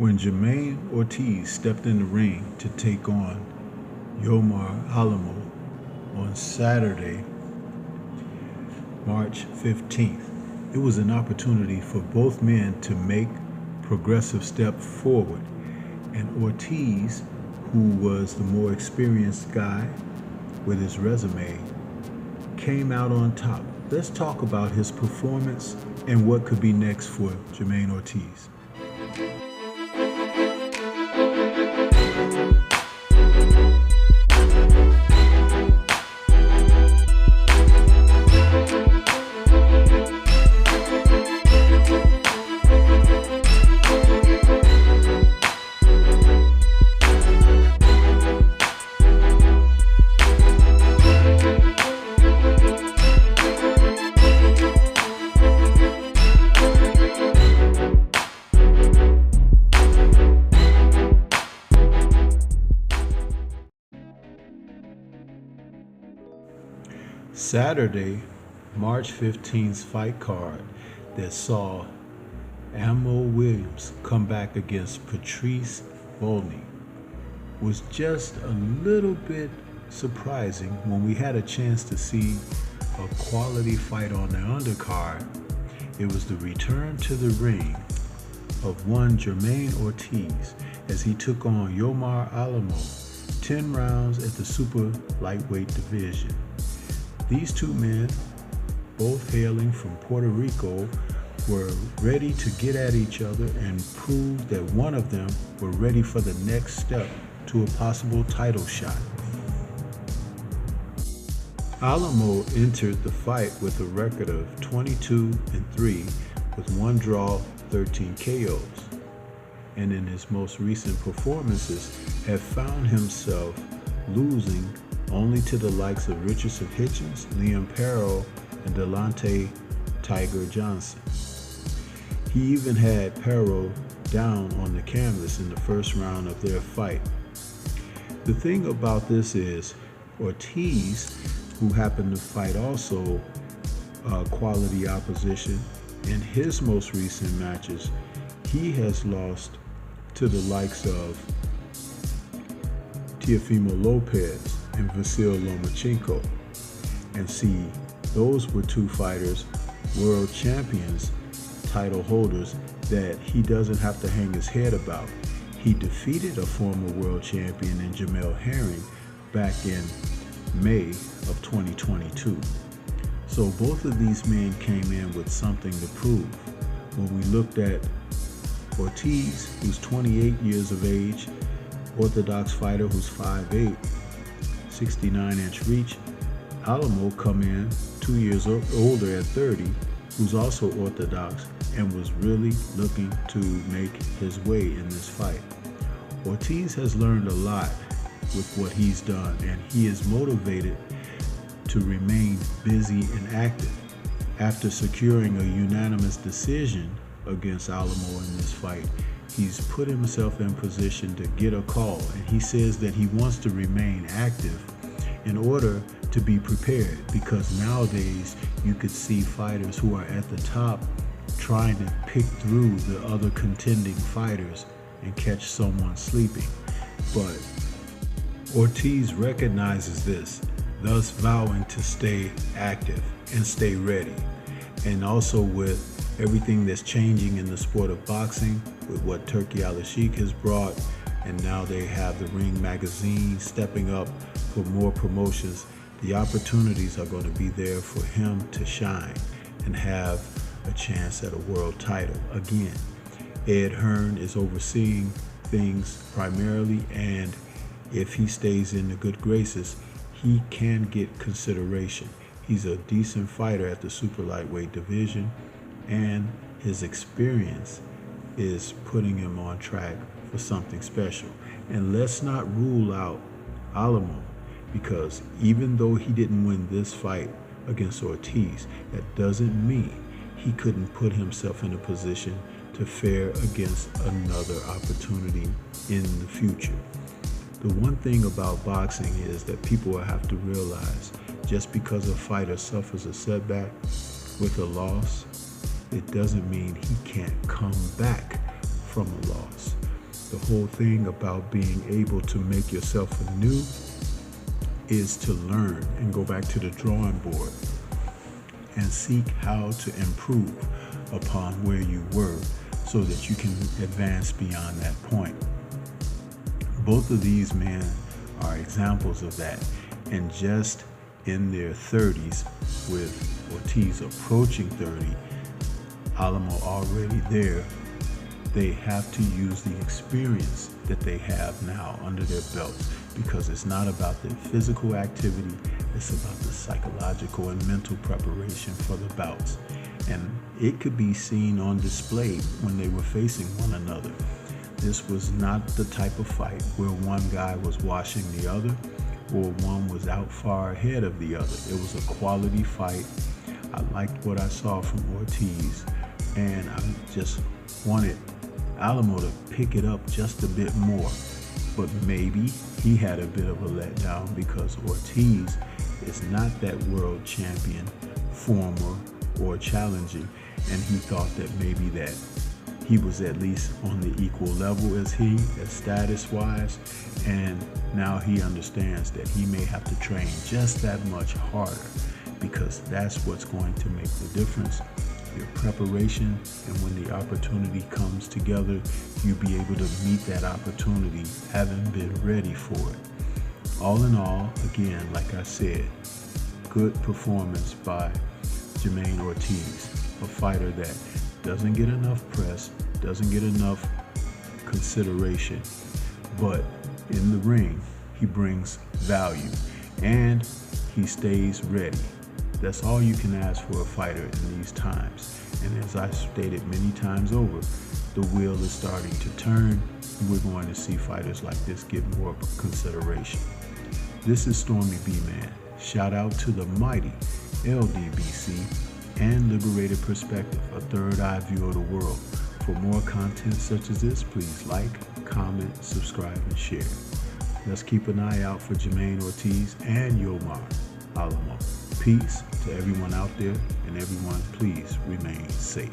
When Jamaine Ortiz stepped in the ring to take on Alamo on Saturday, March 15th, it was an opportunity for both men to make progressive step forward, and Ortiz, who was the more experienced guy with his resume, came out on top. Let's talk about his performance and what could be next for Jamaine Ortiz. Saturday, March 15th's fight card that saw Alamo Williams come back against Patrice Volney was just a little bit surprising when we had a chance to see a quality fight on the undercard. It was the return to the ring of one Jamaine Ortiz as he took on Alamo 10 rounds at the super lightweight division. These two men, both hailing from Puerto Rico, were ready to get at each other and prove that one of them were ready for the next step to a possible title shot. Alamo entered the fight with a record of 22-3 with one draw, 13 KOs, and in his most recent performances have found himself losing only to the likes of Richardson Hitchens, Liam Perro, and Delonte Tiger Johnson. He even had Perro down on the canvas in the first round of their fight. The thing about this is Ortiz, who happened to fight also quality opposition, in his most recent matches, he has lost to the likes of Teofimo Lopez and Vasil Lomachenko. And see, those were two fighters, world champions, title holders, that he doesn't have to hang his head about. He defeated a former world champion in Jamel Herring back in May of 2022. So both of these men came in with something to prove. When we looked at Ortiz, who's 28 years of age, orthodox fighter who's 5'8", 69-inch reach. Alamo come in 2 years older at 30, who's also orthodox and was really looking to make his way in this fight. Ortiz has learned a lot with what he's done, and he is motivated to remain busy and active. After securing a unanimous decision against Alamo in this fight, he's put himself in position to get a call, and he says that he wants to remain active in order to be prepared, because nowadays you could see fighters who are at the top trying to pick through the other contending fighters and catch someone sleeping. But Ortiz recognizes this, thus vowing to stay active and stay ready. And also with everything that's changing in the sport of boxing, with what Turki Al-Sheikh has brought, and now they have the Ring magazine stepping up for more promotions, the opportunities are going to be there for him to shine and have a chance at a world title. Again, Ed Hearn is overseeing things primarily, and if he stays in the good graces, he can get consideration. He's a decent fighter at the super lightweight division, and his experience is putting him on track for something special. And let's not rule out Alamo, because even though he didn't win this fight against Ortiz, that doesn't mean he couldn't put himself in a position to fare against another opportunity in the future. The one thing about boxing is that people will have to realize, just because a fighter suffers a setback with a loss, it doesn't mean he can't come back from a loss. The whole thing about being able to make yourself anew is to learn and go back to the drawing board and seek how to improve upon where you were so that you can advance beyond that point. Both of these men are examples of that, and just in their 30s, with Ortiz approaching 30, Alamo already there, they have to use the experience that they have now under their belts, because it's not about the physical activity, it's about the psychological and mental preparation for the bouts. And it could be seen on display when they were facing one another. This was not the type of fight where one guy was washing the other or one was out far ahead of the other. It was a quality fight. I liked what I saw from Ortiz, and I just wanted Alamo to pick it up just a bit more. But maybe he had a bit of a letdown because Ortiz is not that world champion former or challenging, and he thought that maybe that he was at least on the equal level as he, as status-wise, and now he understands that he may have to train just that much harder, because that's what's going to make the difference. Your preparation, and when the opportunity comes together, you'll be able to meet that opportunity having been ready for it. All in all, again, like I said, good performance by Jamaine Ortiz, a fighter that doesn't get enough press, doesn't get enough consideration, but in the ring, he brings value and he stays ready. That's all you can ask for a fighter in these times. And as I've stated many times over, the wheel is starting to turn. We're going to see fighters like this get more consideration. This is Stormy B-Man. Shout out to the mighty LDBC and Liberated Perspective, a third eye view of the world. For more content such as this, please like, comment, subscribe, and share. Let's keep an eye out for Jamaine Ortiz and Yomar Alamo. Peace to everyone out there, and everyone please remain safe.